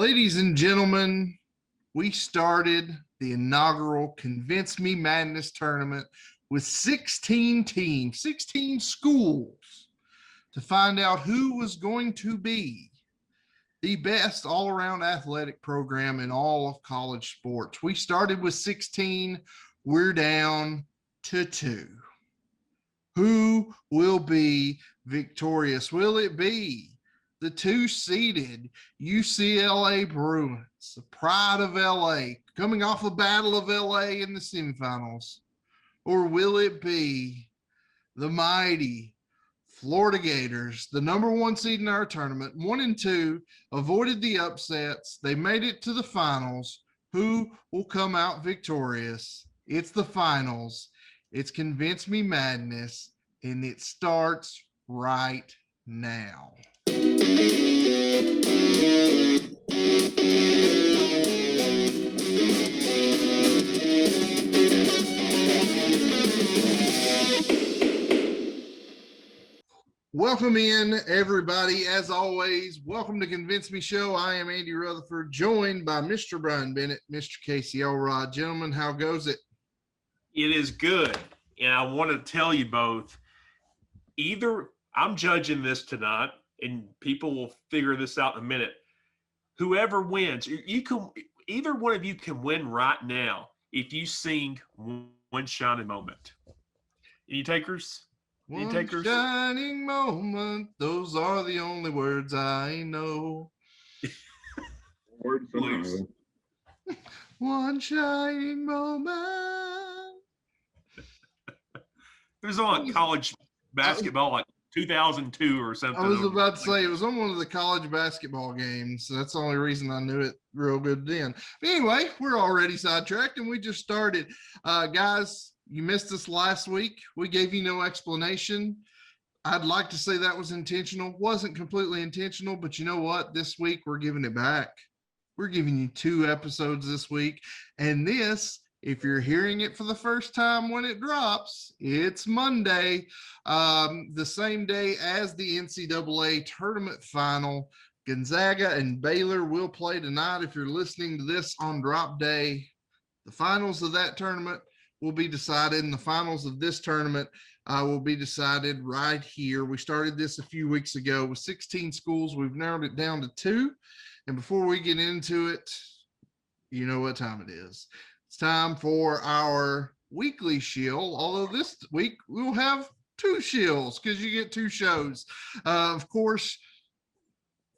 Ladies and gentlemen, we started the inaugural Convince Me Madness tournament with 16 teams, 16 schools to find out who was going to be the best all-around athletic program in all of college sports. We started with 16. We're down to 2. Who will be victorious? Will it be the 2-seeded UCLA Bruins, the pride of LA, coming off the Battle of LA in the semifinals? Or will it be the mighty Florida Gators, the number 1 seed in our tournament, 1 and 2, avoided the upsets. They made it to the finals. Who will come out victorious? It's the finals. It's Convince Me Madness, and it starts right now. Welcome in, everybody. As always, welcome to Convince Me Show. I am Andy Rutherford, joined by Mr. Brian Bennett, Mr. Casey Elrod. Gentlemen, how goes it? It is good. And I want to tell you both, either I'm judging this tonight, and people will figure this out in a minute. Whoever wins, either one of you can win right now if you sing One Shining Moment. Any takers? One shining moment, those are the only words I know. Words One shining moment. It was on college basketball, like 2002 or something. I was about to say, it was on one of the college basketball games. So that's the only reason I knew it real good then. But anyway, we're already sidetracked, and we just started. Guys, you missed us last week. We gave you no explanation. I'd like to say that was intentional. Wasn't completely intentional, but you know what? This week, we're giving it back. We're giving you 2 episodes this week. And this, if you're hearing it for the first time when it drops, it's Monday, the same day as the NCAA tournament final. Gonzaga and Baylor will play tonight. If you're listening to this on drop day, the finals of that tournament will be decided, and the finals of this tournament will be decided right here. We started this a few weeks ago with 16 schools. We've narrowed it down to 2. And before we get into it, you know what time it is. It's time for our weekly shield, although this week we'll have 2 shields because you get 2 shows. Of course,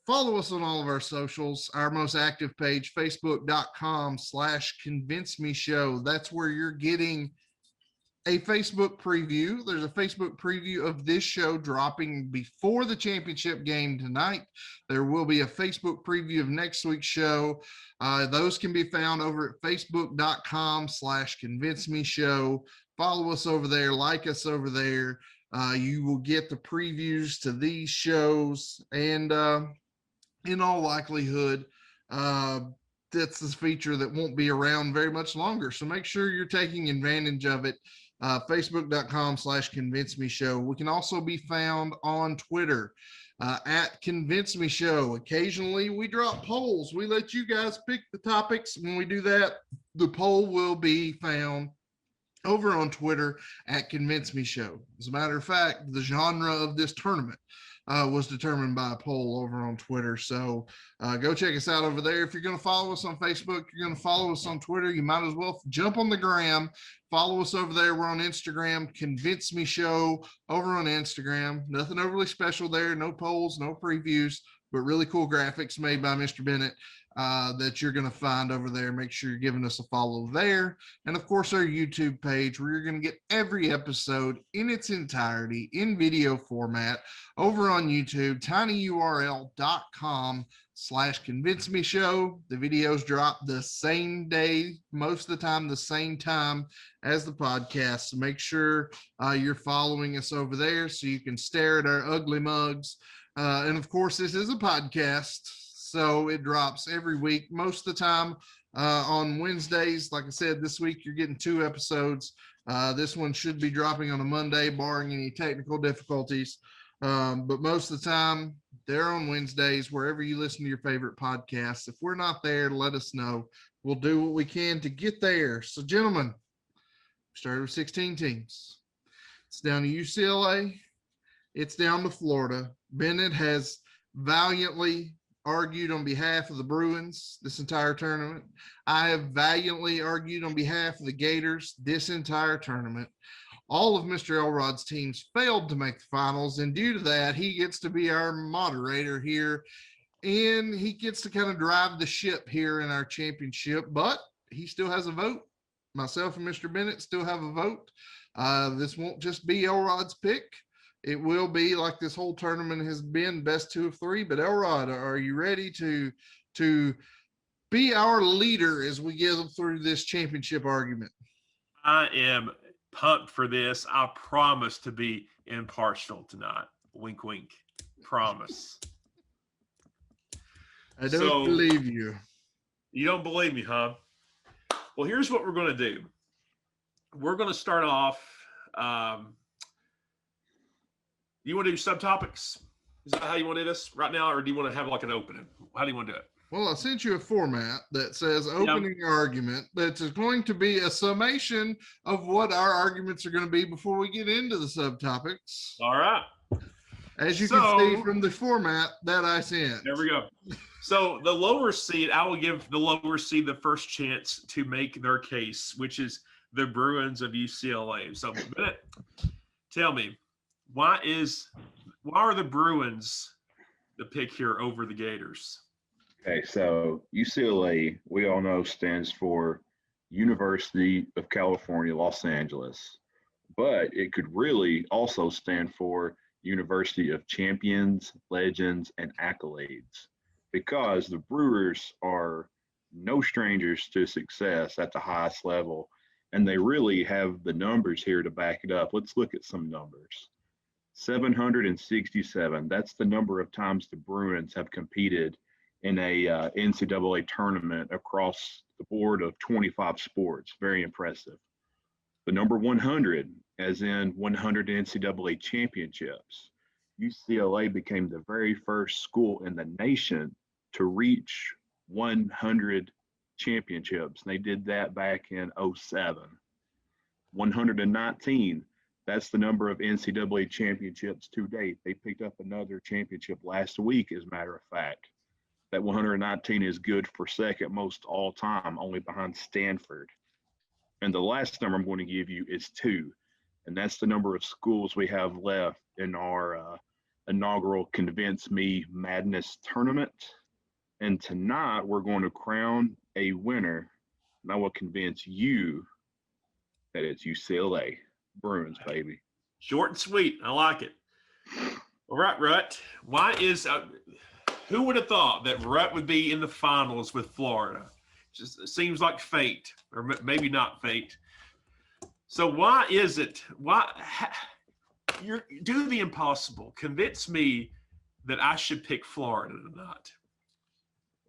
follow us on all of our socials. Our most active page, facebook.com/Convince Me Show. That's where you're getting a Facebook preview. There's a Facebook preview of this show dropping before the championship game tonight. There will be a Facebook preview of next week's show. Those can be found over at facebook.com/Convince Me Show. Follow us over there, like us over there. You will get the previews to these shows, and in all likelihood, that's this feature that won't be around very much longer. So make sure you're taking advantage of it. Facebook.com/Convince Me Show. We can also be found on Twitter at Convince Me Show. Occasionally we drop polls. We let you guys pick the topics. When we do that, the poll will be found over on Twitter at Convince Me Show. As a matter of fact, the genre of this tournament was determined by a poll over on Twitter. So go check us out over there. If you're going to follow us on Facebook, you're going to follow us on Twitter, you might as well jump on the gram. Follow us over there. We're on Instagram, Convince Me Show over on Instagram. Nothing overly special there. No polls, no previews, but really cool graphics made by Mr. Bennett that you're going to find over there. Make sure you're giving us a follow there. And of course, our YouTube page, where you're going to get every episode in its entirety in video format over on YouTube, tinyurl.com/Convince Me Show. The videos drop the same day, most of the time, the same time as the podcast. So make sure you're following us over there so you can stare at our ugly mugs. And of course, this is a podcast, so it drops every week, most of the time on Wednesdays. Like I said, this week you're getting 2 episodes. This one should be dropping on a Monday, barring any technical difficulties. But most of the time, They're on Wednesdays, wherever you listen to your favorite podcasts. If we're not there, let us know. We'll do what we can to get there. So, gentlemen, we started with 16 teams. It's down to UCLA. It's down to Florida. Bennett has valiantly argued on behalf of the Bruins this entire tournament. I have valiantly argued on behalf of the Gators this entire tournament. All of Mr. Elrod's teams failed to make the finals, and due to that, he gets to be our moderator here, and he gets to kind of drive the ship here in our championship, but he still has a vote. Myself and Mr. Bennett still have a vote. This won't just be Elrod's pick. It will be, like this whole tournament has been, best 2 of 3. But Elrod, are you ready to be our leader as we get through this championship argument? I am pumped for this. I promise to be impartial tonight. Wink, wink. Promise. I don't believe you. You don't believe me, huh? Well, here's what we're going to do. We're going to start off. You want to do subtopics? Is that how you want to do this right now, or do you want to have like an opening? How do you want to do it? Well, I sent you a format that says opening argument that's going to be a summation of what our arguments are going to be before we get into the subtopics. All right. As you can see from the format that I sent. There we go. So the lower seed, I will give the lower seed the first chance to make their case, which is the Bruins of UCLA. So Bennett, tell me, why are the Bruins the pick here over the Gators? Okay, so UCLA, we all know, stands for University of California, Los Angeles, but it could really also stand for University of Champions, Legends, and Accolades, because the Brewers are no strangers to success at the highest level, and they really have the numbers here to back it up. Let's look at some numbers. 767, that's the number of times the Bruins have competed in a NCAA tournament across the board of 25 sports. Very impressive. The number 100, as in 100 NCAA championships. UCLA became the very first school in the nation to reach 100 championships. They did that back in 2007. 119, that's the number of NCAA championships to date. They picked up another championship last week, as a matter of fact. That 119 is good for second most all time, only behind Stanford. And the last number I'm going to give you is 2, and that's the number of schools we have left in our inaugural Convince Me Madness tournament. And tonight we're going to crown a winner, and I will convince you that it's UCLA Bruins, baby. Short and sweet. I like it. All right, Rhett. Why is who would have thought that Rhett would be in the finals with Florida? Just seems like fate, or maybe not fate. So why is it? You do the impossible. Convince me that I should pick Florida tonight.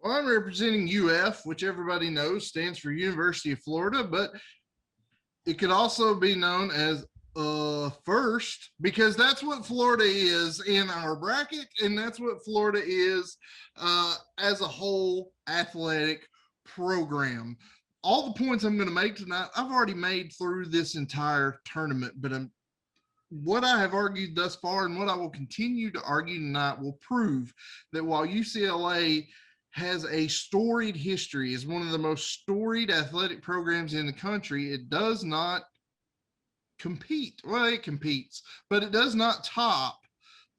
Well, I'm representing UF, which everybody knows stands for University of Florida, but it could also be known as first, because that's what Florida is in our bracket, and that's what Florida is as a whole athletic program. All the points I'm going to make tonight, I've already made through this entire tournament, but what I have argued thus far and what I will continue to argue tonight will prove that while UCLA has a storied history, is one of the most storied athletic programs in the country, it does not compete. Well, it competes, but it does not top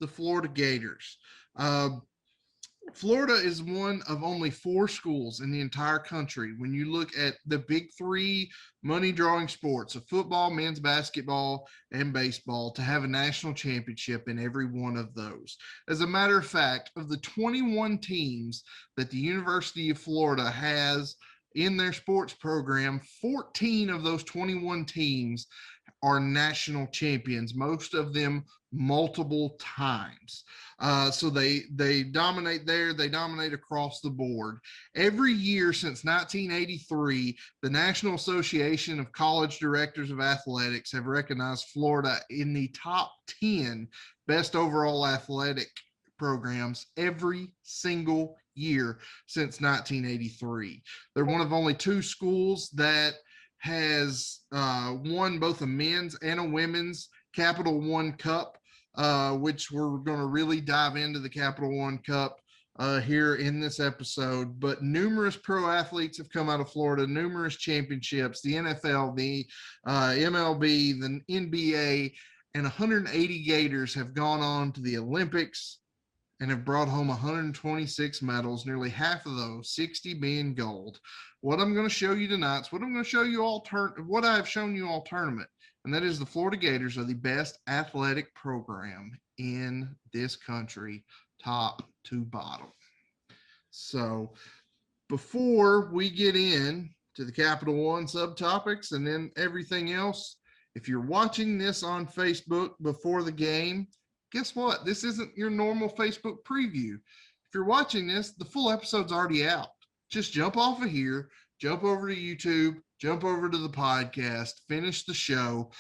the Florida Gators. Florida is one of only 4 schools in the entire country, when you look at the big 3 money drawing sports of football, men's basketball, and baseball, to have a national championship in every one of those. As a matter of fact, of the 21 teams that the University of Florida has in their sports program, 14 of those 21 teams are national champions, most of them multiple times. So they dominate there, they dominate across the board. Every year since 1983, the National Association of College Directors of Athletics have recognized Florida in the top 10 best overall athletic programs every single year since 1983. They're one of only two schools that has won both a men's and a women's Capital One Cup, which we're going to really dive into the Capital One Cup here in this episode. But numerous pro athletes have come out of Florida, numerous championships, the NFL, the MLB, the NBA, and 180 Gators have gone on to the Olympics and have brought home 126 medals, nearly half of those, 60 being gold. What I'm going to show you tonight is what I'm going to show you what I've shown you all tournament, and that is the Florida Gators are the best athletic program in this country, top to bottom. So before we get in to the Capital One subtopics and then everything else, if you're watching this on Facebook before the game, guess what? This isn't your normal Facebook preview. If you're watching this, the full episode's already out. Just jump off of here, jump over to YouTube, jump over to the podcast, finish the show,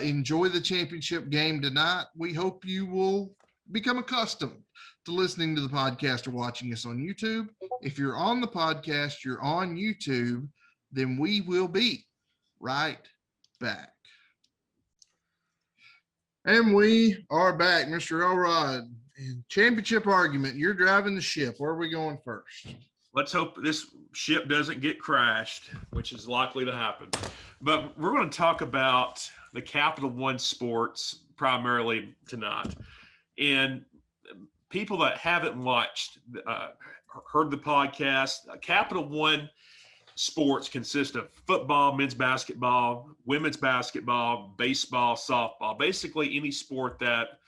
enjoy the championship game tonight. We hope you will become accustomed to listening to the podcast or watching us on YouTube. If you're on the podcast, you're on YouTube, then we will be right back. And we are back, Mr. Elrod. Championship argument. You're driving the ship. Where are we going first? Let's hope this ship doesn't get crashed, which is likely to happen. But we're going to talk about the Capital One sports primarily tonight. And people that haven't watched, heard the podcast, Capital One sports consist of football, men's basketball, women's basketball, baseball, softball, basically any sport that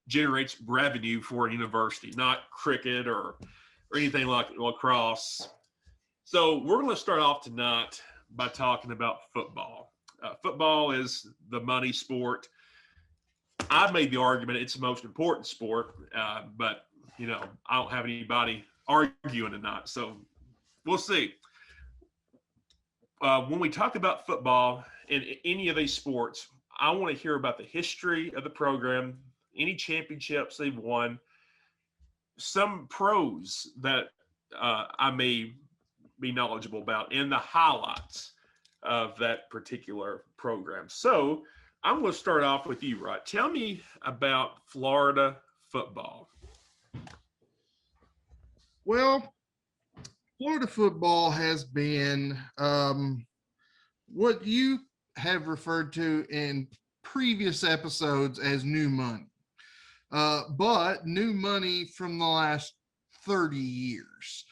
generates revenue for a university, not cricket or anything like lacrosse. So we're going to start off tonight by talking about football. Football is the money sport. I've made the argument it's the most important sport, but, I don't have anybody arguing tonight. So we'll see. When we talk about football in any of these sports, I want to hear about the history of the program, any championships they've won, some pros that I may be knowledgeable about, and the highlights of that particular program. So I'm going to start off with you, Rod. Tell me about Florida football. Well, Florida football has been what you have referred to in previous episodes as new money, but new money from the last 30 years,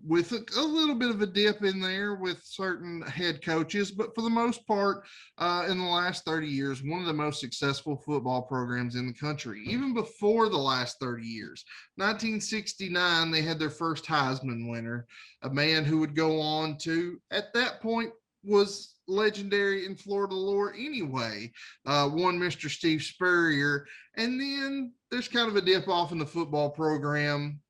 with a little bit of a dip in there with certain head coaches. But for the most part, in the last 30 years, one of the most successful football programs in the country. Even before the last 30 years, 1969, they had their first Heisman winner, a man who would go on to, at that point, was legendary in Florida lore anyway, one Mr. Steve Spurrier. And then there's kind of a dip off in the football program.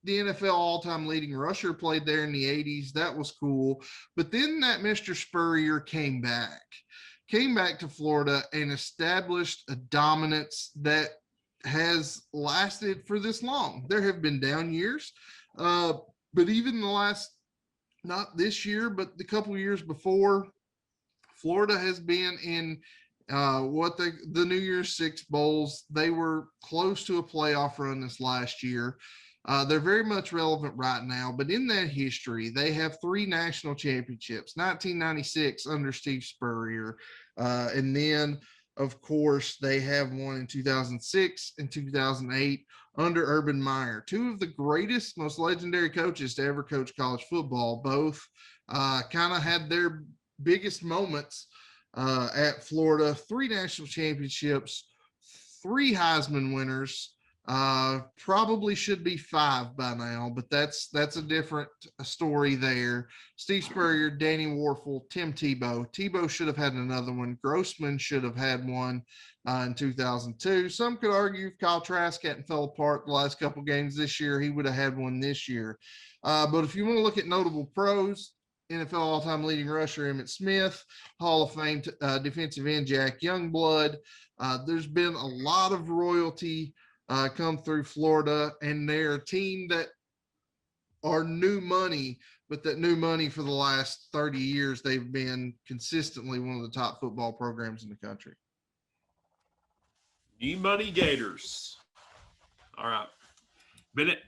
The NFL all-time leading rusher played there in the 80s. That was cool. But then that Mr. Spurrier came back to Florida and established a dominance that has lasted for this long. There have been down years, but even the last, not this year, but the couple of years before, Florida has been in the New Year's Six Bowls. They were close to a playoff run this last year. They're very much relevant right now, but in that history, they have 3 national championships, 1996 under Steve Spurrier. And then, of course, they have one in 2006 and 2008 under Urban Meyer, 2 of the greatest, most legendary coaches to ever coach college football. Both kind of had their biggest moments at Florida. 3 national championships, 3 Heisman winners. Probably should be 5 by now, but that's a different story there. Steve Spurrier, Danny Warfel, Tim Tebow. Tebow should have had another one. Grossman should have had one in 2002. Some could argue if Kyle Trask hadn't fell apart the last couple games this year, he would have had one this year. But if you want to look at notable pros, NFL all-time leading rusher Emmitt Smith, Hall of Fame defensive end Jack Youngblood. There's been a lot of royalty come through Florida, and they're a team that are new money, but that new money for the last 30 years, they've been consistently one of the top football programs in the country. New money Gators. All right. Bennett,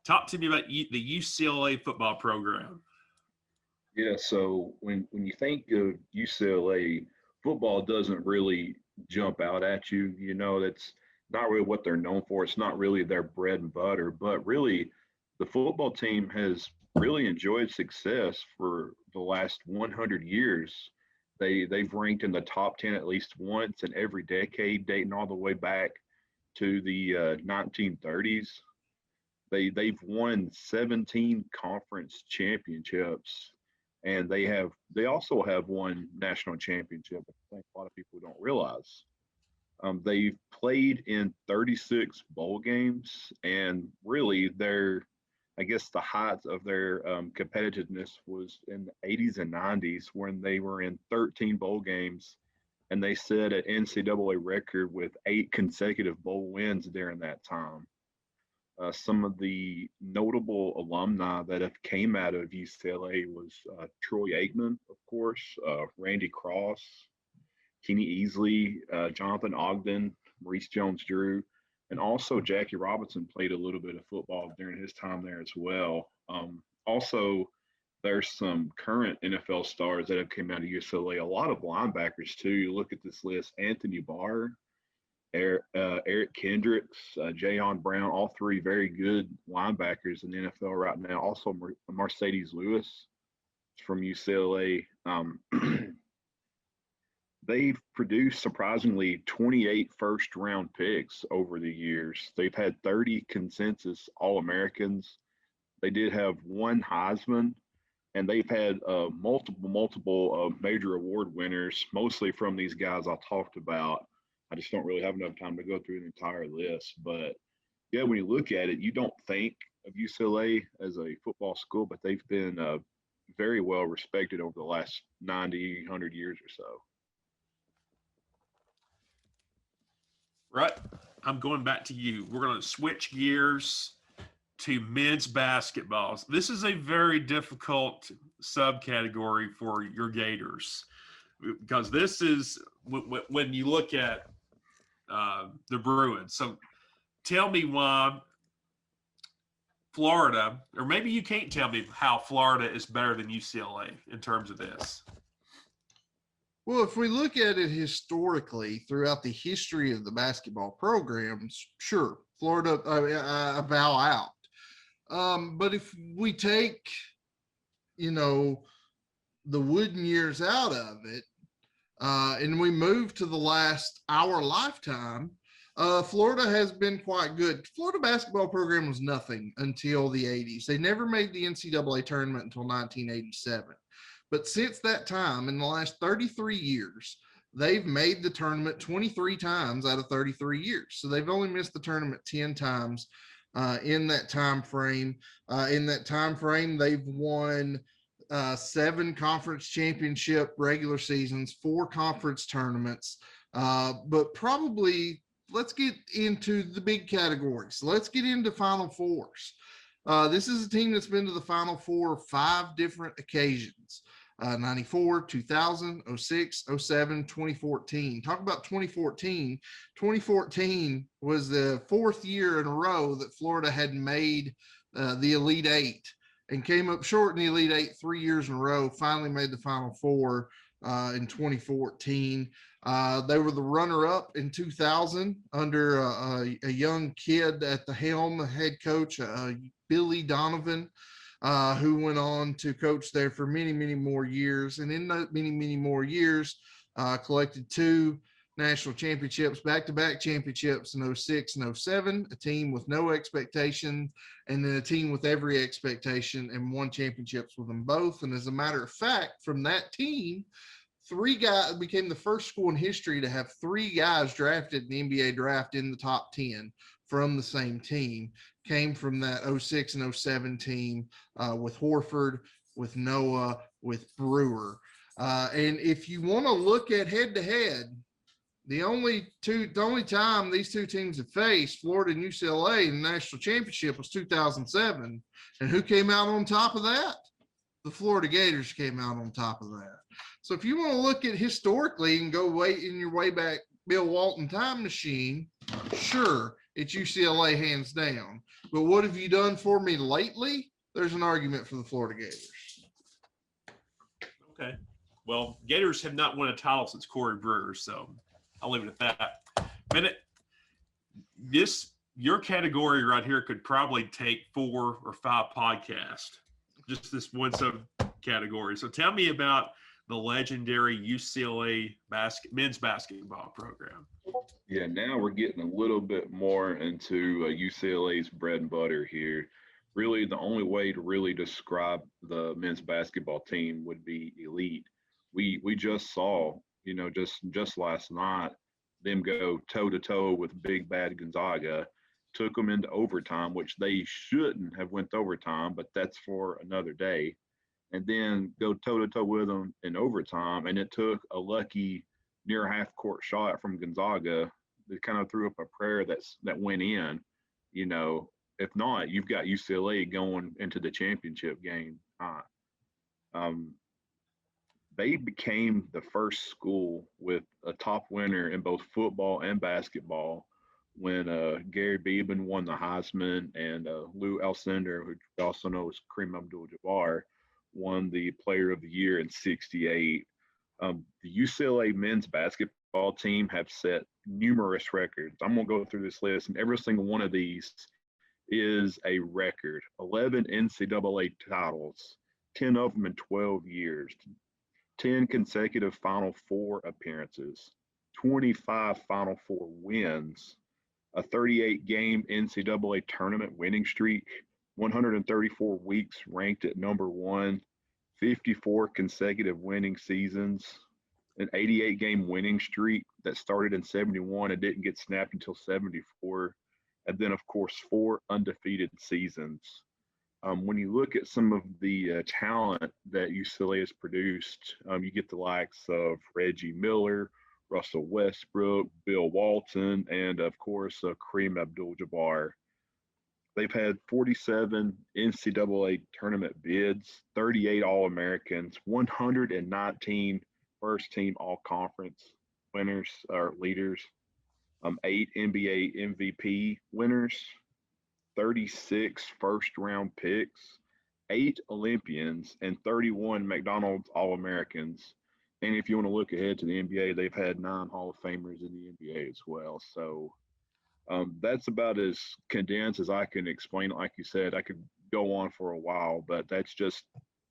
talk to me about the UCLA football program. Yeah, so when you think of UCLA, football doesn't really jump out at you. You know, that's not really what they're known for. It's not really their bread and butter, but really the football team has really enjoyed success for the last 100 years. They've ranked in the top 10 at least once in every decade, dating all the way back to the 1930s. They've won 17 conference championships, and they also have won national championship. I think a lot of people don't realize. They've played in 36 bowl games, and really I guess the height of their competitiveness was in the 80s and 90s when they were in 13 bowl games, and they set an NCAA record with 8 consecutive bowl wins during that time. Some of the notable alumni that have came out of UCLA was Troy Aikman, of course, Randy Cross, Kenny Easley, Jonathan Ogden, Maurice Jones-Drew, and also Jackie Robinson played a little bit of football during his time there as well. Also, there's some current NFL stars that have come out of UCLA, a lot of linebackers too. You look at this list: Anthony Barr, Eric Kendricks, Jayon Brown, all 3 very good linebackers in the NFL right now. Also, Mercedes Lewis from UCLA. They've produced surprisingly 28 first-round picks over the years. They've had 30 consensus All-Americans. They did have 1 Heisman, and they've had multiple major award winners, mostly from these guys I talked about. I just don't really have enough time to go through the entire list. But, yeah, when you look at it, you don't think of UCLA as a football school, but they've been very well respected over the last 90, 100 years or so. Right. I'm going back to you. We're going to switch gears to men's basketball. This is a very difficult subcategory for your Gators because this is when you look at the Bruins. So tell me why Florida, or maybe you can't tell me how Florida is better than UCLA in terms of this. Well, if we look at it historically throughout the history of the basketball programs, sure, Florida, I bow out. But if we take, the wooden years out of it, and we move to the last our lifetime, Florida has been quite good. Florida basketball program was nothing until the 80s. They never made the NCAA tournament until 1987. But since that time, in the last 33 years, they've made the tournament 23 times out of 33 years. So they've only missed the tournament 10 times in that time frame. They've won 7 conference championship regular seasons, 4 conference tournaments. But probably let's get into the big categories. Let's get into Final Fours. This is a team that's been to the Final Four 5 different occasions. 94, 2000, 06, 07, 2014. Talk about 2014. 2014 was the 4th year in a row that Florida had made the Elite 8 and came up short in the Elite 8 3 years in a row, finally made the Final Four in 2014. They were the runner-up in 2000 under a young kid at the helm, the head coach, Billy Donovan, who went on to coach there for many, many more years. And in those many, many more years, collected 2 national championships, back-to-back championships in 06 and 07, a team with no expectation, and then a team with every expectation, and won championships with them both. And as a matter of fact, from that team, 3 guys became the first school in history to have 3 guys drafted in the NBA draft in the top 10 from the same team. Came from that 06 and 07 team with Horford, with Noah, with Brewer. And if you want to look at head-to-head, The only time these two teams have faced, Florida and UCLA, in the national championship was 2007. And who came out on top of that? The Florida Gators came out on top of that. So if you want to look at historically and go in your way back Bill Walton time machine, sure, it's UCLA hands down. But what have you done for me lately? There's an argument for the Florida Gators. Okay. Well, Gators have not won a title since Corey Brewer, so I'll leave it at that. Bennett, your category right here could probably take 4 or 5 podcasts, just this one subcategory. So tell me about the legendary UCLA men's basketball program. Yeah, now we're getting a little bit more into UCLA's bread and butter here. Really, the only way to really describe the men's basketball team would be elite. We just saw, just last night, them go toe-to-toe with big bad Gonzaga, took them into overtime, which they shouldn't have went to overtime, but that's for another day, and then go toe-to-toe with them in overtime, and it took a lucky near half-court shot from Gonzaga that kind of threw up a prayer that went in. If not, you've got UCLA going into the championship game. They became the first school with a top winner in both football and basketball when Gary Beeman won the Heisman and Lou Alcindor, who we also know as Kareem Abdul-Jabbar, won the Player of the Year in '68. The UCLA men's basketball team have set numerous records. I'm going to go through this list, and every single one of these is a record. 11 NCAA titles, 10 of them in 12 years, 10 consecutive Final Four appearances, 25 Final Four wins, a 38-game NCAA tournament winning streak, 134 weeks ranked at number 1, 54 consecutive winning seasons, an 88-game winning streak that started in '71 and didn't get snapped until '74, and then, of course, 4 undefeated seasons. When you look at some of the talent that UCLA has produced, you get the likes of Reggie Miller, Russell Westbrook, Bill Walton, and, of course, Kareem Abdul-Jabbar. They've had 47 NCAA tournament bids, 38 All-Americans, 119 first-team All-Conference winners or leaders, 8 NBA MVP winners, 36 first-round picks, 8 Olympians, and 31 McDonald's All-Americans. And if you want to look ahead to the NBA, they've had 9 Hall of Famers in the NBA as well. So that's about as condensed as I can explain it. Like you said, I could go on for a while, but that's just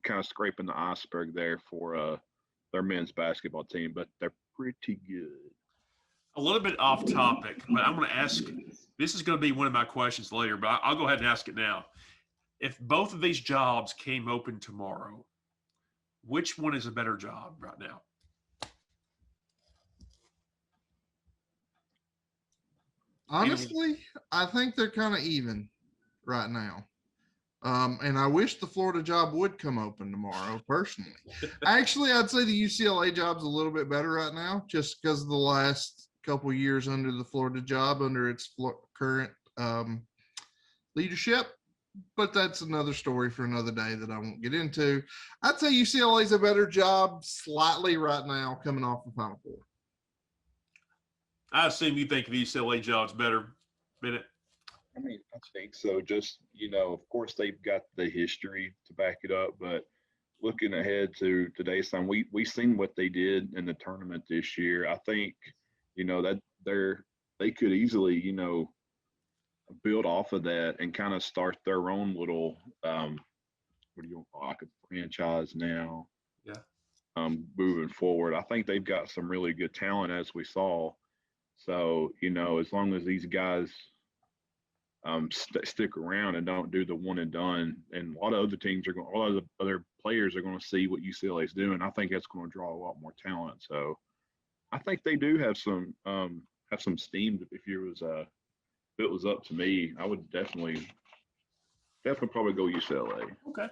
kind of scraping the iceberg there for their men's basketball team. But they're pretty good. A little bit off topic, but I'm going to ask – this is going to be one of my questions later, but I'll go ahead and ask it now. If both of these jobs came open tomorrow, which one is a better job right now? Honestly, I think they're kind of even right now. And I wish the Florida job would come open tomorrow, personally. Actually, I'd say the UCLA job's a little bit better right now, just because of the last couple of years under the Florida job, under its current leadership. But that's another story for another day that I won't get into. I'd say UCLA's a better job slightly right now coming off the Final Four. I assume you think the UCLA job's better, Bennett. I mean, I think so. Just, of course, they've got the history to back it up, but looking ahead to today's time, we seen what they did in the tournament this year. I think, that they could easily, build off of that and kind of start their own little, what do you want to call it, like a franchise now. Yeah. Moving forward, I think they've got some really good talent, as we saw. So, as long as these guys stick around and don't do the one and done, and a lot of the other players are going to see what UCLA is doing. I think that's going to draw a lot more talent. So, I think they do have some steam. If it was up to me, I would definitely probably go UCLA. Okay.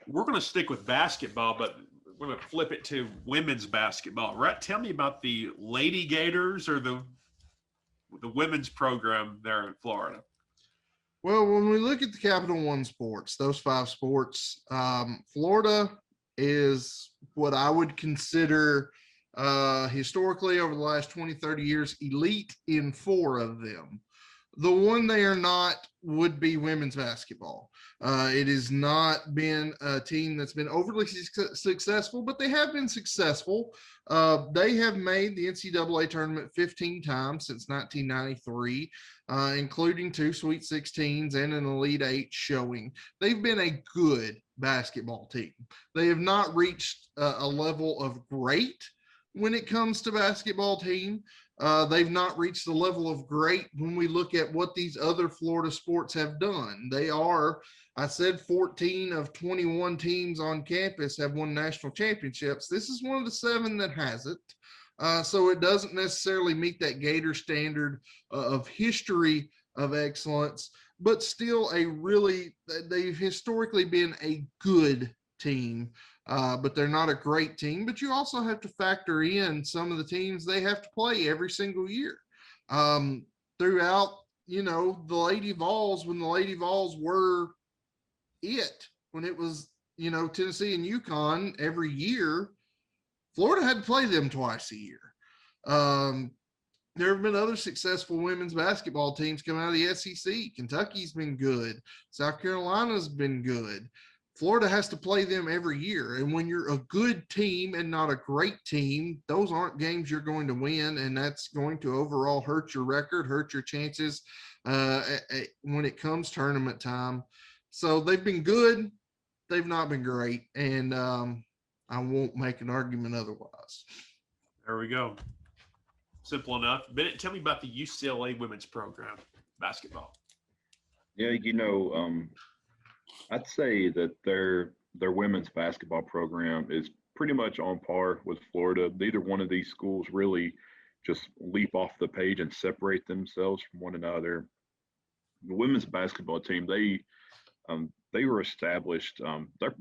We're going to stick with basketball, but we're going to flip it to women's basketball. Rhett, tell me about the Lady Gators or the women's program there in Florida. Well, when we look at the Capital One sports, those 5 sports, Florida is what I would consider historically over the last 20, 30 years, elite in 4 of them. The one they are not would be women's basketball. It has not been a team that's been overly successful, but they have been successful. They have made the NCAA tournament 15 times since 1993, including 2 Sweet 16s and an Elite 8 showing. They've been a good basketball team. They have not reached a level of great when it comes to basketball team. They've not reached the level of great when we look at what these other Florida sports have done. They are, I said 14 of 21 teams on campus have won national championships. This is one of the 7 that hasn't. So it doesn't necessarily meet that Gator standard of history of excellence, but still they've historically been a good team. But they're not a great team. But you also have to factor in some of the teams they have to play every single year. Throughout, the Lady Vols, when the Lady Vols were when it was, Tennessee and UConn every year, Florida had to play them twice a year. There have been other successful women's basketball teams coming out of the SEC. Kentucky's been good. South Carolina's been good. Florida has to play them every year. And when you're a good team and not a great team, those aren't games you're going to win. And that's going to overall hurt your record, hurt your chances when it comes tournament time. So they've been good. They've not been great. And I won't make an argument otherwise. There we go. Simple enough. Bennett, tell me about the UCLA women's program, basketball. Yeah, I'd say that their women's basketball program is pretty much on par with Florida. Neither one of these schools really just leap off the page and separate themselves from one another. The women's basketball team, they were established.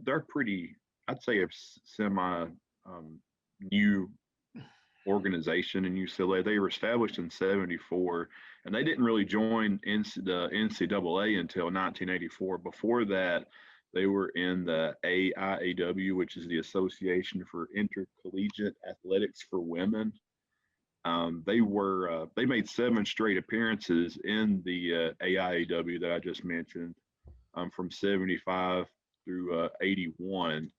They're pretty, I'd say, a semi new organization in UCLA. They were established in '74, and they didn't really join the NCAA until 1984. Before that, they were in the AIAW, which is the Association for Intercollegiate Athletics for Women. They made 7 straight appearances in the AIAW that I just mentioned, from '75 through '81.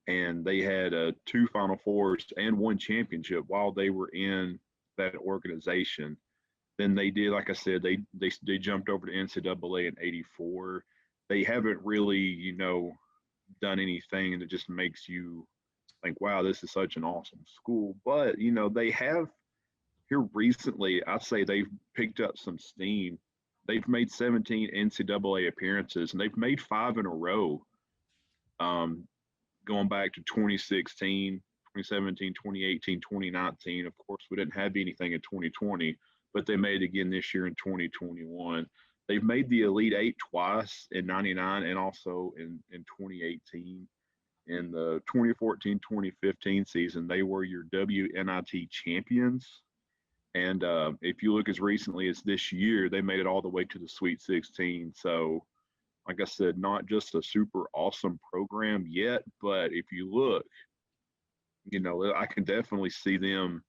And they had 2 Final Fours and 1 championship while they were in that organization. Then they did, like I said, they jumped over to NCAA in '84. They haven't really, done anything that just makes you think, wow, this is such an awesome school. But, they have here recently, I'd say they've picked up some steam. They've made 17 NCAA appearances, and they've made 5 in a row. Going back to 2016, 2017, 2018, 2019. Of course, we didn't have anything in 2020, but they made it again this year in 2021. They've made the Elite 8 twice in '99 and also in 2018. In the 2014-2015 season, they were your WNIT champions. And if you look as recently as this year, they made it all the way to the Sweet 16. So, like I said, not just a super awesome program yet, but if you look, I can definitely see them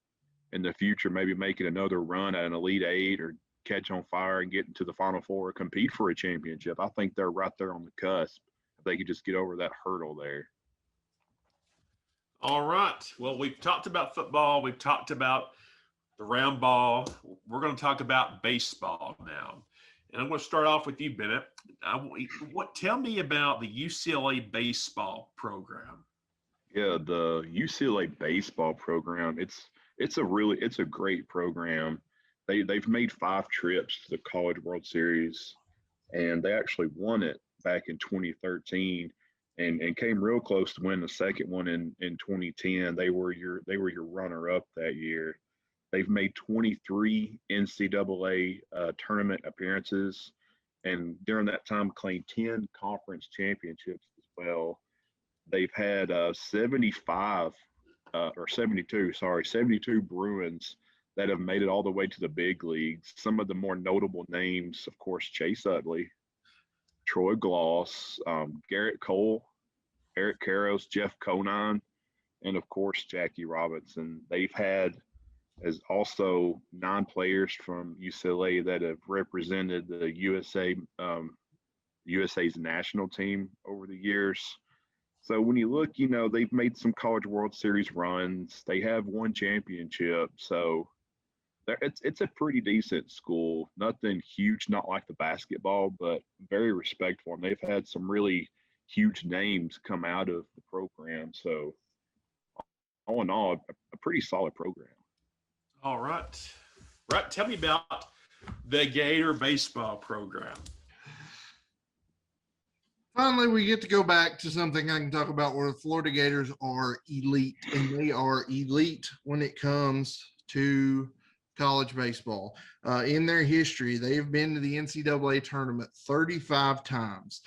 in the future maybe making another run at an Elite 8 or catch on fire and get into the Final Four or compete for a championship. I think they're right there on the cusp. If they could just get over that hurdle there. All right. Well, we've talked about football. We've talked about the round ball. We're going to talk about baseball now. And I'm going to start off with you, Bennett. Tell me about the UCLA baseball program. Yeah, the UCLA baseball program. It's a great program. They've made 5 trips to the College World Series, and they actually won it back in 2013, and came real close to winning the second one in 2010. They were your runner up that year. They've made 23 NCAA tournament appearances, and during that time claimed 10 conference championships as well. they've had 72 Bruins that have made it all the way to the big leagues. Some of the more notable names, of course, Chase Utley, Troy Gloss, Garrett Cole, Eric Karros, Jeff Conine, and of course Jackie Robinson. They've had as also 9 players from UCLA that have represented the USA's national team over the years. So when you look, they've made some College World Series runs. They have won championship. So it's a pretty decent school. Nothing huge, not like the basketball, but very respectful. And they've had some really huge names come out of the program. So all in all, a pretty solid program. All right. Right. Tell me about the Gator baseball program. Finally, we get to go back to something I can talk about where the Florida Gators are elite, and they are elite when it comes to college baseball. In their history, they have been to the NCAA tournament 35 times.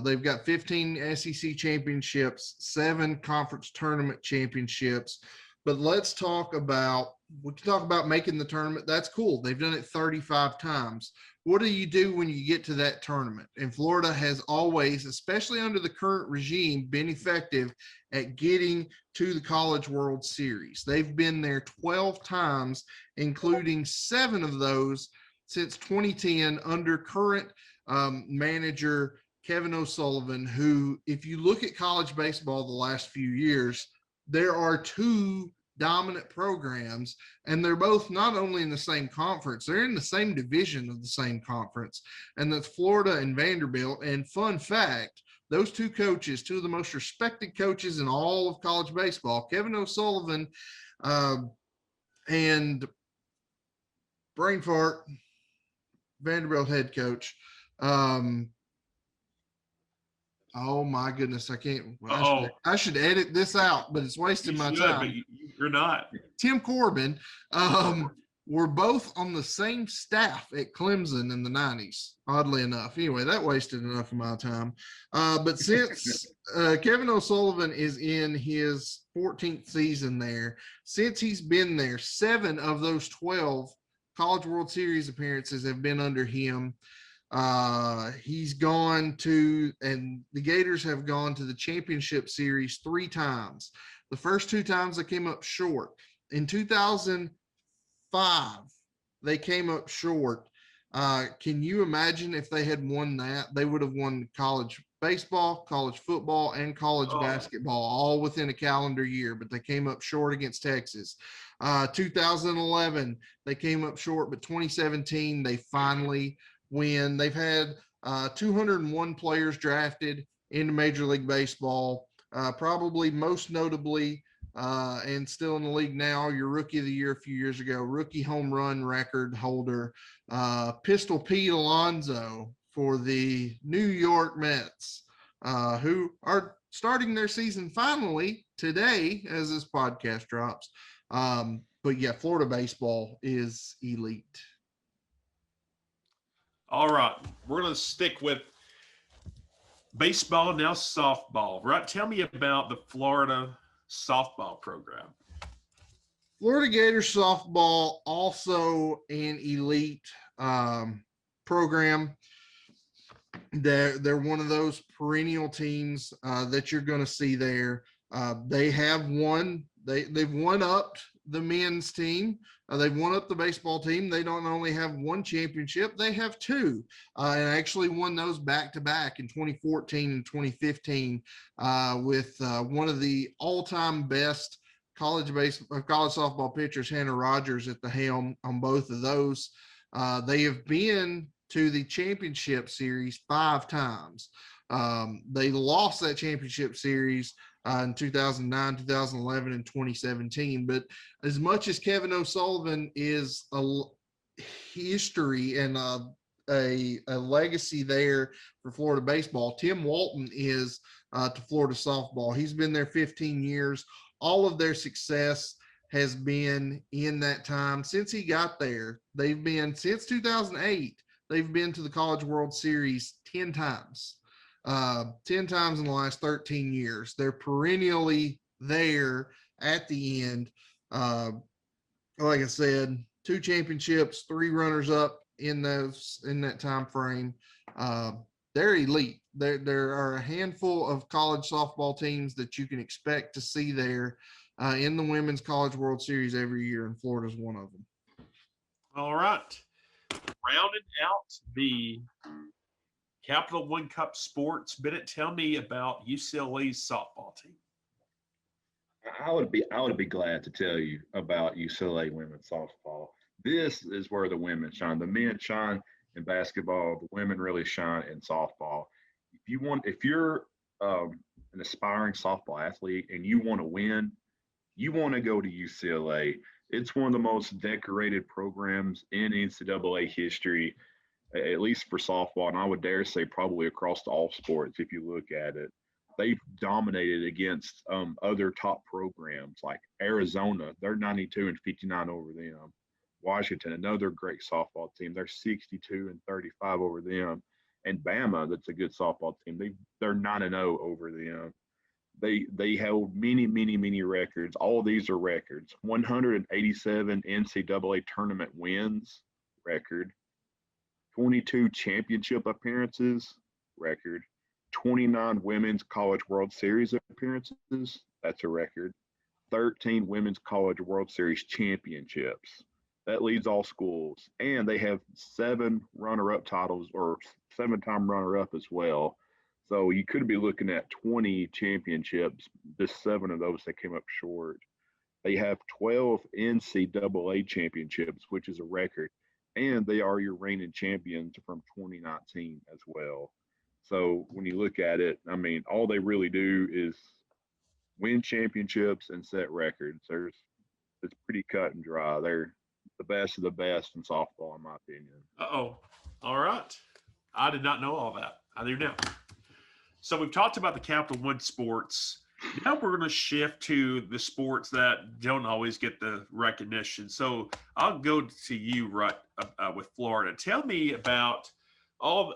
They've got 15 SEC championships, 7 conference tournament championships. But let's talk about, we can talk about making the tournament. That's cool. They've done it 35 times. What do you do when you get to that tournament? And Florida has always, especially under the current regime, been effective at getting to the College World Series. They've been there 12 times, including 7 of those since 2010 under current manager Kevin O'Sullivan, who, if you look at college baseball the last few years, there are 2 dominant programs, and they're both not only in the same conference, they're in the same division of the same conference, and that's Florida and Vanderbilt. And fun fact, those 2 coaches, 2 of the most respected coaches in all of college baseball, Kevin O'Sullivan and brain fart, Vanderbilt head coach. Oh my goodness, I can't. I should edit this out, but it's wasting my time. But you're not. Tim Corbin were both on the same staff at Clemson in the 90s, oddly enough. Anyway, that wasted enough of my time. But since Kevin O'Sullivan is in his 14th season there, since he's been there, 7 of those 12 College World Series appearances have been under him. He's gone to, and the Gators have gone to the championship series 3 times. The first 2 times they came up short. In 2005, they came up short. Can you imagine if they had won that? They would have won college baseball, college football, and college basketball all within a calendar year, but they came up short against Texas. 2011, they came up short, but 2017, they finally win. They've had 201 players drafted into Major League Baseball, probably most notably, and still in the league now, your Rookie of the Year a few years ago, rookie home run record holder, Pistol Pete Alonso for the New York Mets, who are starting their season finally today as this podcast drops. But yeah, Florida baseball is elite. All right, we're going to stick with baseball, now softball. Right, tell me about the Florida softball program. Florida Gators softball, also an elite program. They're one of those perennial teams that you're going to see there. They have won. They've won-upped the men's team. They've won up the baseball team. They don't only have 1 championship, they have 2, and actually won those back-to-back in 2014 and 2015 with one of the all-time best college softball pitchers, Hannah Rogers, at the helm on both of those. They have been to the championship series 5 times. They lost that championship series in 2009, 2011, and 2017. But as much as Kevin O'Sullivan is a history and a legacy there for Florida baseball, Tim Walton is to Florida softball. He's been there 15 years. All of their success has been in that time. Since he got there, they've been, since 2008, they've been to the College World Series 10 times. 10 times in the last 13 years. They're perennially there at the end. Like I said, 2 championships, 3 runners up in that time frame. They're elite. There are a handful of college softball teams that you can expect to see there in the Women's College World Series every year, and Florida's one of them. All right. Rounding out the Capital One Cup sports, Bennett, tell me about UCLA's softball team. I would be glad to tell you about UCLA women's softball. This is where the women shine. The men shine in basketball. The women really shine in softball. If you're an aspiring softball athlete and you want to win, you want to go to UCLA. It's one of the most decorated programs in NCAA history, at least for softball, and I would dare say probably across all sports if you look at it. They've dominated against other top programs like Arizona. They're 92-59 over them. Washington, another great softball team. They're 62-35 over them. And Bama, that's a good softball team. They're 9-0 over them. They held many records. All of these are records. 187 NCAA tournament wins, record. 22 championship appearances, record. 29 women's college World Series appearances, that's a record. 13 women's college World Series championships. That leads all schools. And they have 7 runner-up titles, or 7-time runner-up as well. So you could be looking at 20 championships, just 7 of those that came up short. They have 12 NCAA championships, which is a record. And they are your reigning champions from 2019 as well. So when you look at it, I mean, all they really do is win championships and set records. It's pretty cut and dry. They're the best of the best in softball, in my opinion. Uh-oh. All right. I did not know all that. I do now. So we've talked about the Capital One sports. Now we're going to shift to the sports that don't always get the recognition. So I'll go to you, right, with Florida. Tell me about all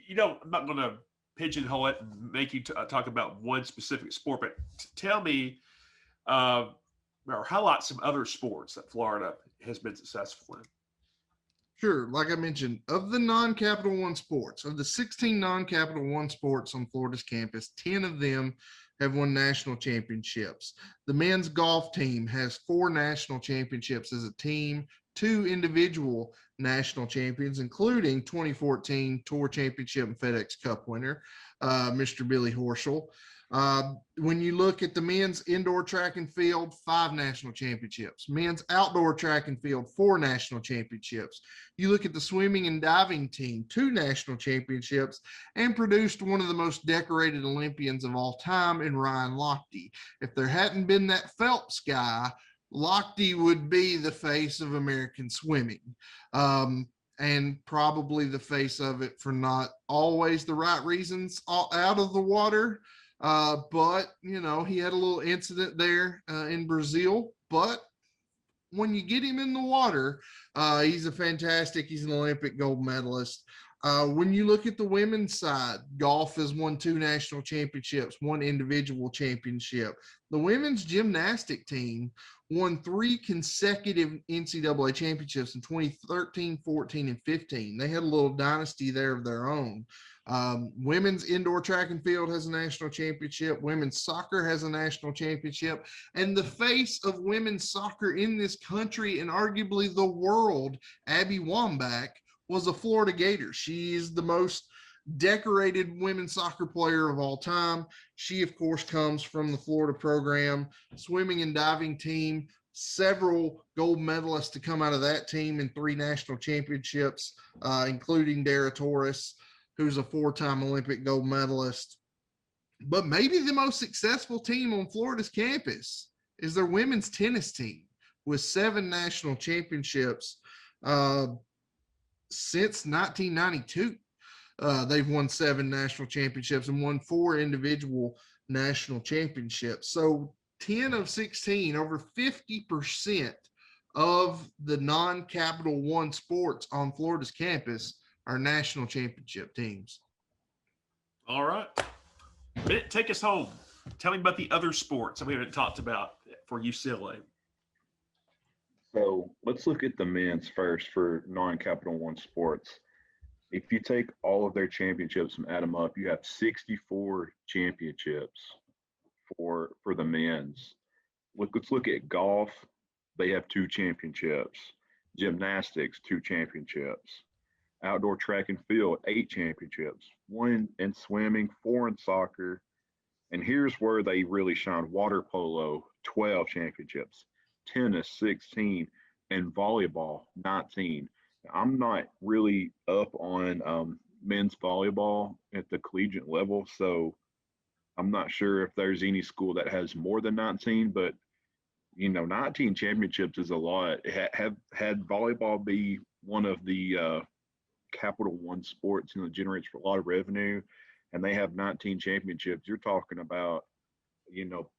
I'm not going to pigeonhole it and make you talk about one specific sport, but tell me or highlight some other sports that Florida has been successful in. Sure. Like I mentioned, of the non-Capital One sports, of the 16 non-Capital One sports on Florida's campus, 10 of them have won national championships. The men's golf team has 4 national championships as a team, 2 individual national champions, including 2014 Tour Championship and FedEx Cup winner, Mr. Billy Horschel. When you look at the men's indoor track and field, 5 national championships. Men's outdoor track and field, 4 national championships. You look at the swimming and diving team, 2 national championships, and produced one of the most decorated Olympians of all time in Ryan Lochte. If there hadn't been that Phelps guy, Lochte would be the face of American swimming. And probably the face of it for not always the right reasons out of the water. But, he had a little incident there in Brazil. But when you get him in the water, he's he's an Olympic gold medalist. When you look at the women's side, golf has won 2 national championships, 1 individual championship. The women's gymnastic team won 3 consecutive NCAA championships in 2013, 14, and 15. They had a little dynasty there of their own. Women's indoor track and field has a national championship. Women's soccer has a national championship. And the face of women's soccer in this country and arguably the world, Abby Wambach, was a Florida Gator. She is the most decorated women's soccer player of all time. She, of course, comes from the Florida program, swimming and diving team, several gold medalists to come out of that team in 3 national championships, including Dara Torres, who's a 4-time Olympic gold medalist. But maybe the most successful team on Florida's campus is their women's tennis team with 7 national championships since 1992. They've won 7 national championships and won 4 individual national championships. So 10 of 16, over 50% of the non-Capital One sports on Florida's campus are national championship teams. All right. Bennett, take us home. Tell me about the other sports that we haven't talked about for UCLA. So let's look at the men's first for non-Capital One sports. If you take all of their championships and add them up, you have 64 championships for the men's. Let's look at golf. They have 2 championships. Gymnastics, 2 championships. Outdoor track and field, 8 championships. 1 in swimming, 4 in soccer. And here's where they really shine. Water polo, 12 championships. Tennis, 16. And volleyball, 19. I'm not really up on men's volleyball at the collegiate level, so I'm not sure if there's any school that has more than 19, but 19 championships is a lot. Have had volleyball be one of the Capital One sports, generates a lot of revenue, and they have 19 championships. You're talking about,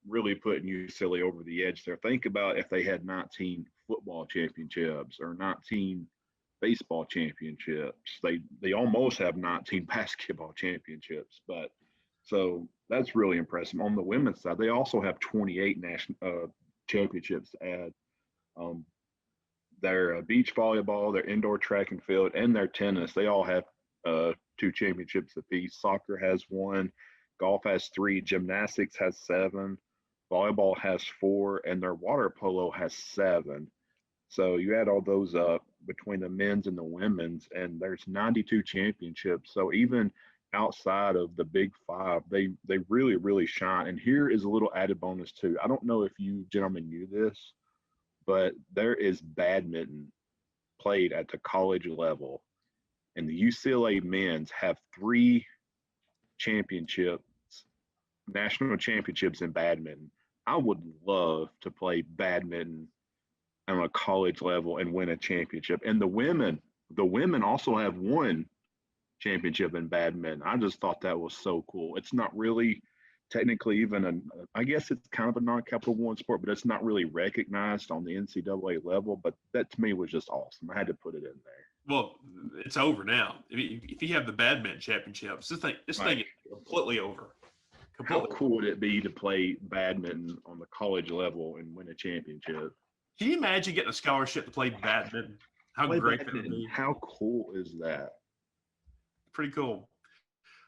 really putting UCLA over the edge there. Think about if they had 19 football championships or 19 baseball championships. They almost have 19 basketball championships, but so that's really impressive. On the women's side, they also have 28 national championships to add. Their beach volleyball, their indoor track and field, and their tennis, they all have 2 championships apiece. Soccer has 1, golf has 3, gymnastics has 7, volleyball has 4, and their water polo has 7. So you add all those up between the men's and the women's, and there's 92 championships. So even outside of the big 5, they really, really shine. And here is a little added bonus too. I don't know if you gentlemen knew this, but there is badminton played at the college level, and the UCLA men's have 3 championships, national championships in badminton. I would love to play badminton on a college level and win a championship. And the women also have 1 championship in badminton. I just thought that was so cool. It's not really technically even I guess it's kind of a non-Capital One sport, but it's not really recognized on the NCAA level. But that to me was just awesome. I had to put it in there. Well, it's over now. If you have the badminton championships, this thing is completely over. How cool would it be to play badminton on the college level and win a championship? Can you imagine getting a scholarship to play badminton? How great that would be. How cool is that? Pretty cool.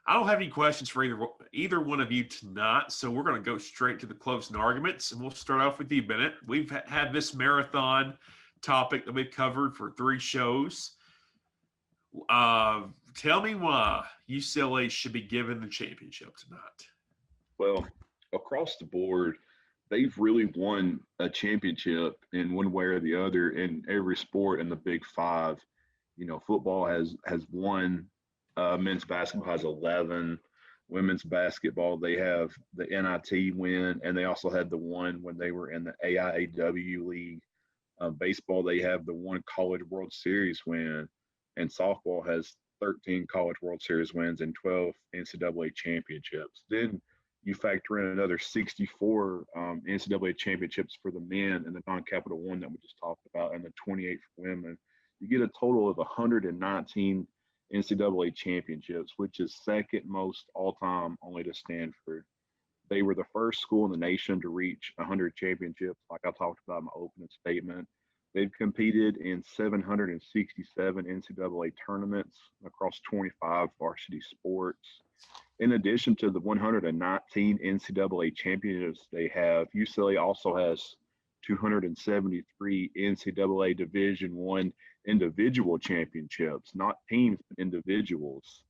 I don't have any questions for either one of you tonight, so we're going to go straight to the closing arguments, and we'll start off with you, Bennett. We've had this marathon topic that we've covered for 3 shows. Tell me why UCLA should be given the championship tonight. Well, across the board, they've really won a championship in one way or the other in every sport in the Big 5. Football has won. Men's basketball has 11. Women's basketball, they have the NIT win, and they also had the one when they were in the AIAW league. Baseball, they have the 1 College World Series win, and softball has 13 College World Series wins and 12 NCAA championships. Then you factor in another 64 NCAA championships for the men and the non-Capital One that we just talked about, and the 28 for women. You get a total of 119 NCAA championships, which is second most all-time, only to Stanford. They were the first school in the nation to reach 100 championships, like I talked about in my opening statement. They've competed in 767 NCAA tournaments across 25 varsity sports. In addition to the 119 NCAA championships they have, UCLA also has 273 NCAA Division I individual championships, not teams, but individuals.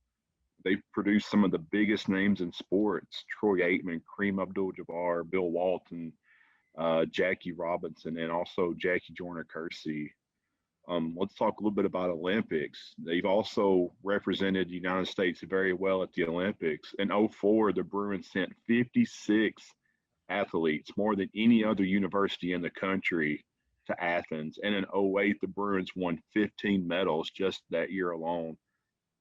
They've produced some of the biggest names in sports: Troy Aikman, Kareem Abdul-Jabbar, Bill Walton, Jackie Robinson, and also Jackie Joyner-Kersee. Let's talk a little bit about Olympics. They've also represented the United States very well at the Olympics. In 2004, the Bruins sent 56 athletes, more than any other university in the country, to Athens. And in 2008, the Bruins won 15 medals just that year alone.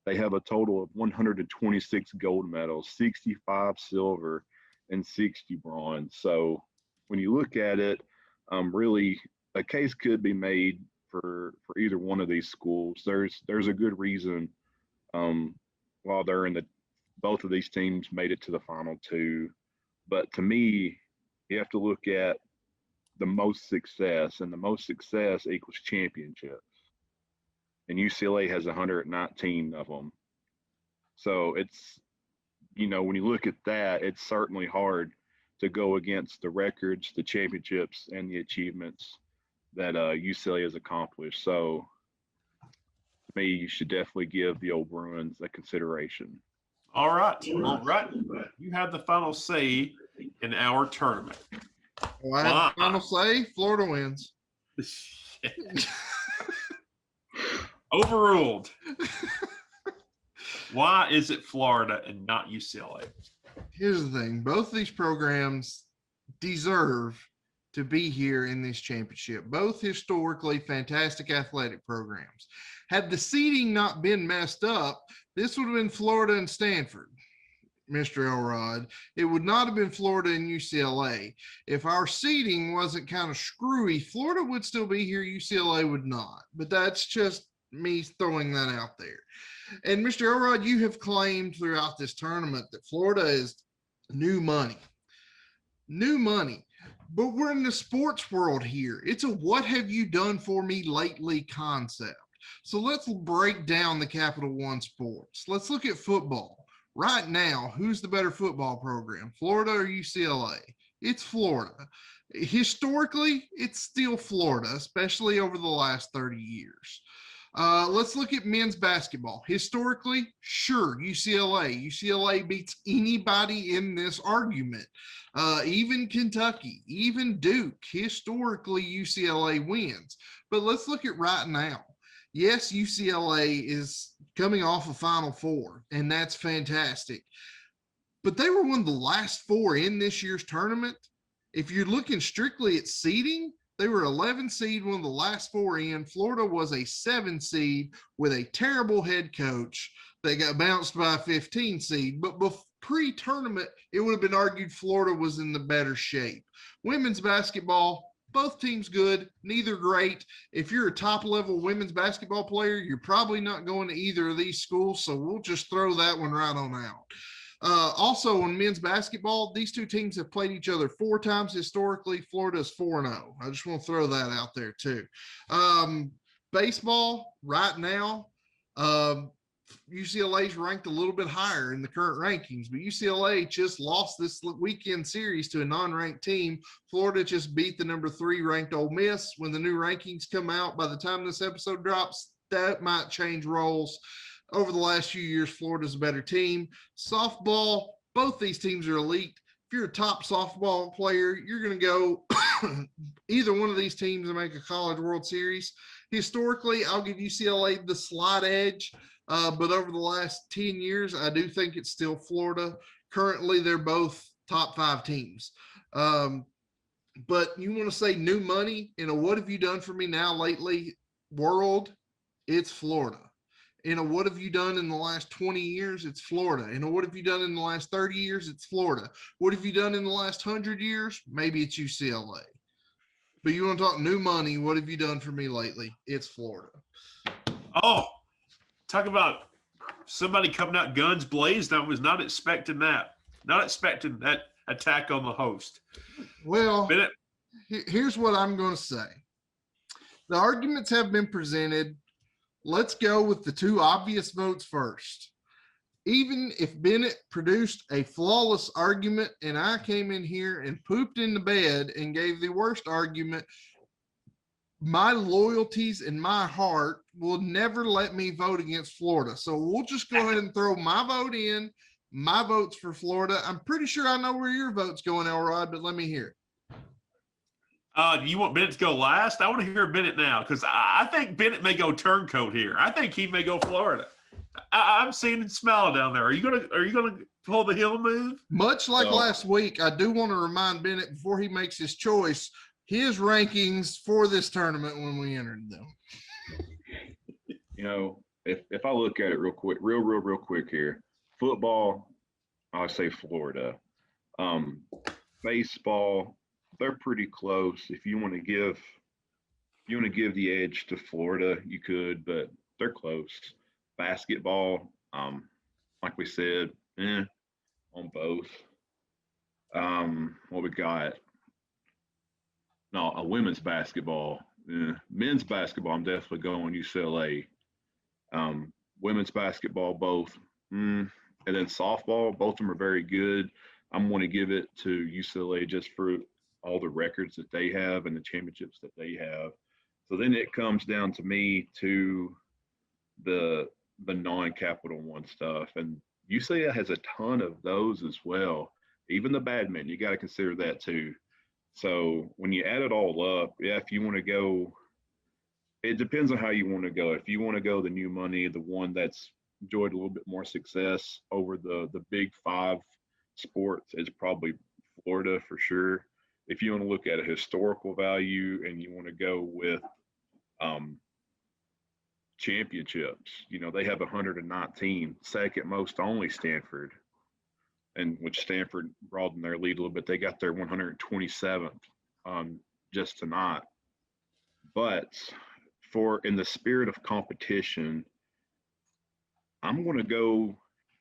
They have a total of 126 gold medals, 65 silver, and 60 bronze. So when you look at it, really a case could be made for either one of these schools. There's a good reason while they're in both of these teams made it to the final two. But to me, you have to look at the most success, and the most success equals championships. And UCLA has 119 of them. So it's, when you look at that, it's certainly hard to go against the records, the championships, and the achievements that UCLA has accomplished. So to me, you should definitely give the old Bruins a consideration. All right. You have the final say in our tournament. Well, I have the final say. Florida wins. Overruled. Why is it Florida and not UCLA? Here's the thing. Both these programs deserve to be here in this championship. Both historically fantastic athletic programs. Had the seeding not been messed up, this would have been Florida and Stanford, Mr. Elrod. It would not have been Florida and UCLA. If our seeding wasn't kind of screwy, Florida would still be here, UCLA would not. But that's just me throwing that out there. And Mr. Elrod, you have claimed throughout this tournament that Florida is new money. New money. But we're in the sports world here. It's a what have you done for me lately concept. So let's break down the Capital One sports. Let's look at football. Right now, who's the better football program, Florida or UCLA? It's Florida. Historically, it's still Florida, especially over the last 30 years. Let's look at men's basketball. Historically, sure, UCLA. UCLA beats anybody in this argument. Even Kentucky, even Duke. Historically, UCLA wins. But let's look at right now. Yes, UCLA is coming off a Final Four, and that's fantastic. But they were one of the last four in this year's tournament. If you're looking strictly at seeding, they were 11 seed, one of the last four in. Florida was a 7 seed with a terrible head coach that got bounced by a 15 seed. But pre-tournament, it would have been argued Florida was in the better shape. Women's basketball, both teams good, neither great. If you're a top-level women's basketball player, you're probably not going to either of these schools, so we'll just throw that one right on out. Also, in men's basketball, these two teams have played each other 4 times historically. Florida's 4-0. I just want to throw that out there, too. Baseball, right now, UCLA's ranked a little bit higher in the current rankings, but UCLA just lost this weekend series to a non-ranked team. Florida just beat the number 3 ranked Ole Miss. When the new rankings come out, by the time this episode drops, that might change roles. Over the last few years, Florida's a better team. Softball, both these teams are elite. If you're a top softball player, you're going to go either one of these teams and make a College World Series. Historically, I'll give UCLA the slight edge, but over the last 10 years, I do think it's still Florida. Currently, they're both top 5 teams. But you want to say new money in a what have you done for me now lately world, it's Florida. In a what have you done in the last 20 years, it's Florida. In a what have you done in the last 30 years, it's Florida. What have you done in the last 100 years? Maybe it's UCLA. But you want to talk new money, what have you done for me lately? It's Florida. Oh, talk about somebody coming out guns blazing. I was not expecting that. Not expecting that attack on the host. Well, here's what I'm going to say. The arguments have been presented. Let's go with the 2 obvious votes first. Even if Bennett produced a flawless argument and I came in here and pooped in the bed and gave the worst argument, my loyalties and my heart will never let me vote against Florida. So we'll just go ahead and throw my vote in. My vote's for Florida. I'm pretty sure I know where your vote's going, Elrod, but let me hear it. You want Bennett to go last? I want to hear Bennett now because I think Bennett may go turncoat here. I think he may go Florida. I'm seeing him smile down there. Are you gonna pull the heel move? Much like last week, I do want to remind Bennett before he makes his choice, his rankings for this tournament when we entered them. If I look at it real quick here, football, I say Florida. Baseball, they're pretty close. If you want to give the edge to Florida, you could, but they're close. Basketball, like we said, on both. What we got? No, a women's basketball. Men's basketball, I'm definitely going UCLA. Women's basketball, both. And then softball, both of them are very good. I'm going to give it to UCLA just for all the records that they have and the championships that they have. So then it comes down to me to the non-Capital One stuff, and UCLA has a ton of those as well. Even the badminton, you got to consider that too. So when you add it all up, yeah, if you want to go, it depends on how you want to go. If you want to go the new money, the one that's enjoyed a little bit more success over the big five sports, is probably Florida for sure. If you want to look at a historical value and you want to go with championships, they have 119, second most only Stanford, and which Stanford broadened their lead a little bit. They got their 127th just tonight. But in the spirit of competition, I'm going to go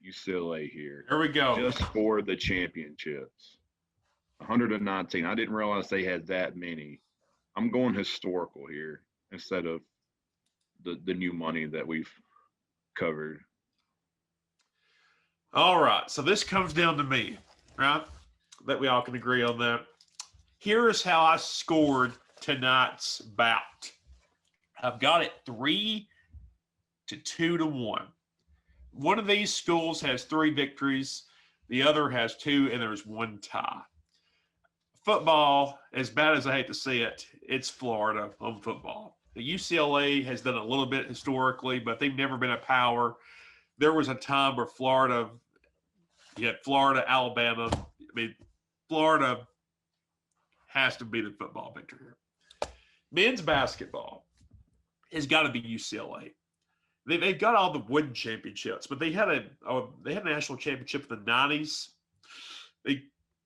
UCLA here. There we go. Just for the championships. 119. I didn't realize they had that many. I'm going historical here instead of the new money that we've covered. All right. So this comes down to me, right? That we all can agree on that. Here is how I scored tonight's bout. I've got it 3-2 to 1. One of these schools has 3 victories. The other has 2, and there's 1 tie. Football, as bad as I hate to see it, it's Florida on football. The UCLA has done a little bit historically, but they've never been a power. There was a time where you had Florida, Alabama. I mean, Florida has to be the football victory here. Men's basketball has got to be UCLA. They've got all the wooden championships, but they had a national championship in the 90s. They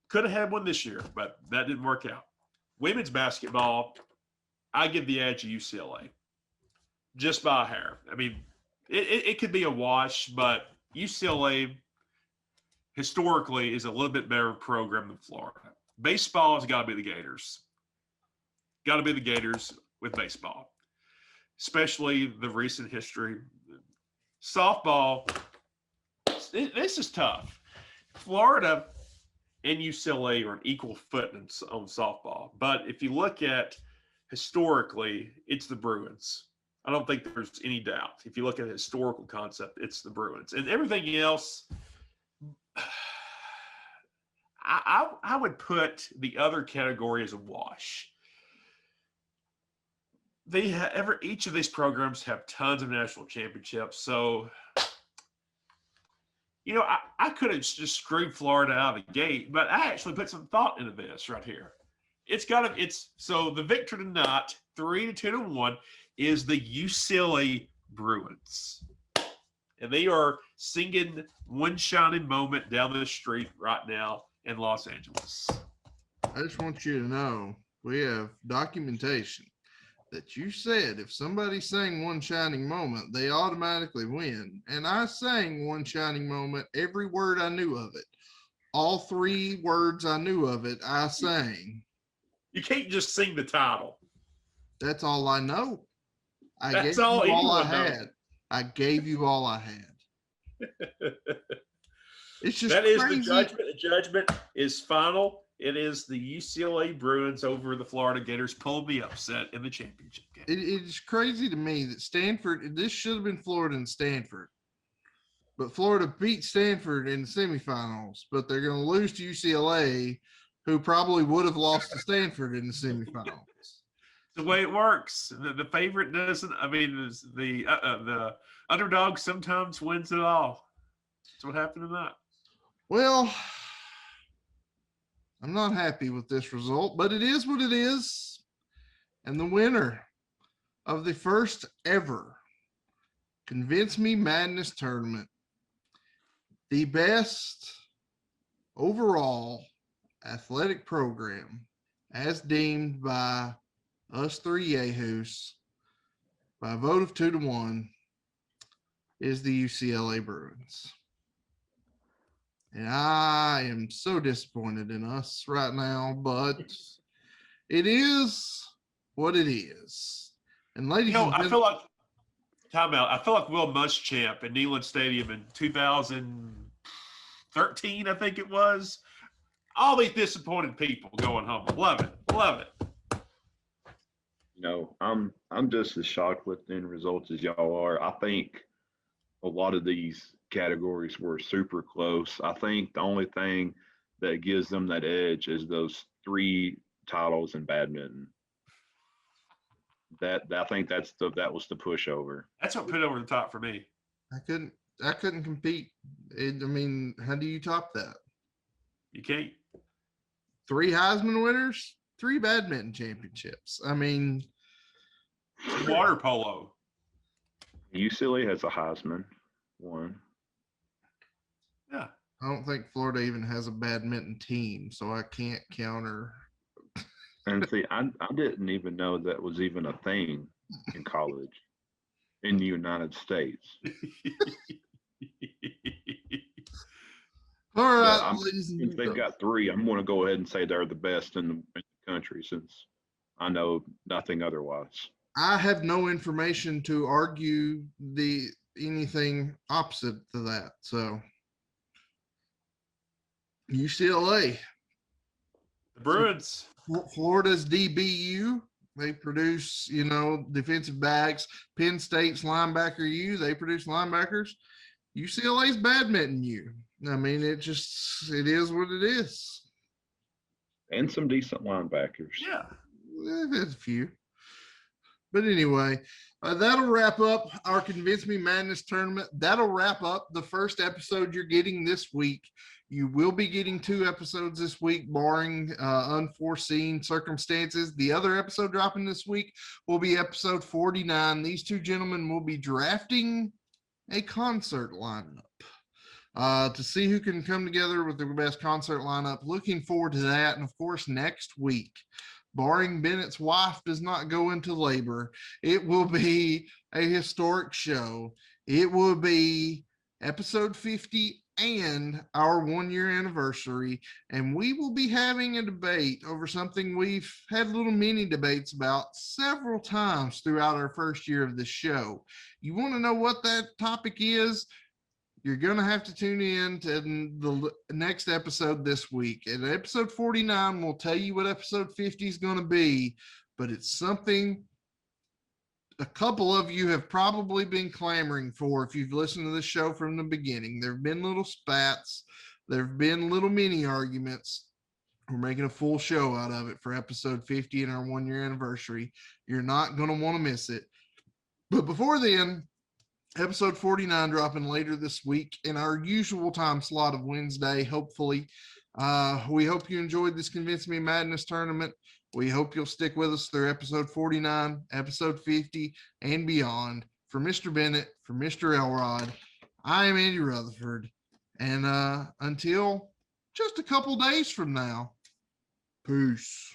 could have had one this year, but that didn't work out. Women's basketball, I give the edge to UCLA just by a hair. I mean, it could be a wash, but UCLA historically is a little bit better program than Florida. Baseball has got to be the Gators. Got to be the Gators with baseball, especially the recent history. Softball, this is tough. Florida and UCLA are on equal footing on softball. But if you look at historically, it's the Bruins. I don't think there's any doubt. If you look at the historical concept, it's the Bruins. And everything else, I would put the other category as a wash. Each of these programs have tons of national championships. So, I could have just screwed Florida out of the gate, but I actually put some thought into this right here. So the victor tonight, 3-2 to 1, is the UCLA Bruins. And they are singing One Shining Moment down the street right now in Los Angeles. I just want you to know we have documentation that you said if somebody sang One Shining Moment, they automatically win. And I sang One Shining Moment, every word I knew of it. All 3 words I knew of it, I sang. You can't just sing the title. That's all I know. I That's gave you all I knows. had. I gave you all I had. It's just that is crazy. the judgment. The judgment is final. It is the UCLA Bruins over the Florida Gators pulling the upset in the championship game. It's crazy to me that Stanford, this should have been Florida and Stanford. But Florida beat Stanford in the semifinals, but they're going to lose to UCLA, who probably would have lost to Stanford in the semifinals. The way it works, the favorite doesn't. I mean, the underdog sometimes wins it all. That's what happened tonight. Well, I'm not happy with this result, but it is what it is. And the winner of the first ever Convince Me Madness tournament, the best overall athletic program as deemed by us 3 yahoos by a vote of 2 to 1, is the UCLA Bruins. And I am so disappointed in us right now, but it is what it is. And ladies and I gentlemen, feel like timeout. I feel like Will Muschamp in Neyland Stadium in 2013, I think it was. All these disappointed people going home. Love it. Love it. I'm just as shocked with the end results as y'all are. I think a lot of these categories were super close. I think the only thing that gives them that edge is those 3 titles in badminton. That I think that was the pushover. That's what put it over the top for me. I couldn't compete. How do you top that? You can't. 3 Heisman winners, 3 badminton championships. Water polo. UCLA has a Heisman one. Yeah. I don't think Florida even has a badminton team, so I can't counter. And see, I didn't even know that was even a thing in college in the United States. All right, Yeah, ladies and since they've gentlemen. got 3, I'm going to go ahead and say they're the best in the country since I know nothing otherwise. I have no information to argue anything opposite to that. So UCLA, The Bruins. Florida's DBU, they produce, defensive backs. Penn State's linebacker U, they produce linebackers. UCLA's badminton U. It is what it is. And some decent linebackers. Yeah. There's a few. But anyway, that'll wrap up our Convince Me Madness tournament. That'll wrap up the first episode you're getting this week. You will be getting 2 episodes this week, barring unforeseen circumstances. The other episode dropping this week will be episode 49. These 2 gentlemen will be drafting a concert lineup to see who can come together with the best concert lineup. Looking forward to that. And of course, next week, barring Bennett's wife does not go into labor, it will be a historic show. It will be episode 50 and our 1-year anniversary. And we will be having a debate over something we've had little mini debates about several times throughout our first year of the show. You want to know what that topic is? You're going to have to tune in to the next episode this week. And episode 49 will tell you what episode 50 is going to be, but it's something a couple of you have probably been clamoring for if you've listened to the show from the beginning. There have been little spats. There have been little mini arguments. We're making a full show out of it for episode 50 and our 1-year anniversary. You're not going to want to miss it. But before then, episode 49 dropping later this week in our usual time slot of Wednesday, hopefully. We hope you enjoyed this Convince Me Madness tournament. We hope you'll stick with us through episode 49, episode 50, and beyond. For Mr. Bennett, for Mr. Elrod, I am Andy Rutherford. And until just a couple days from now, peace.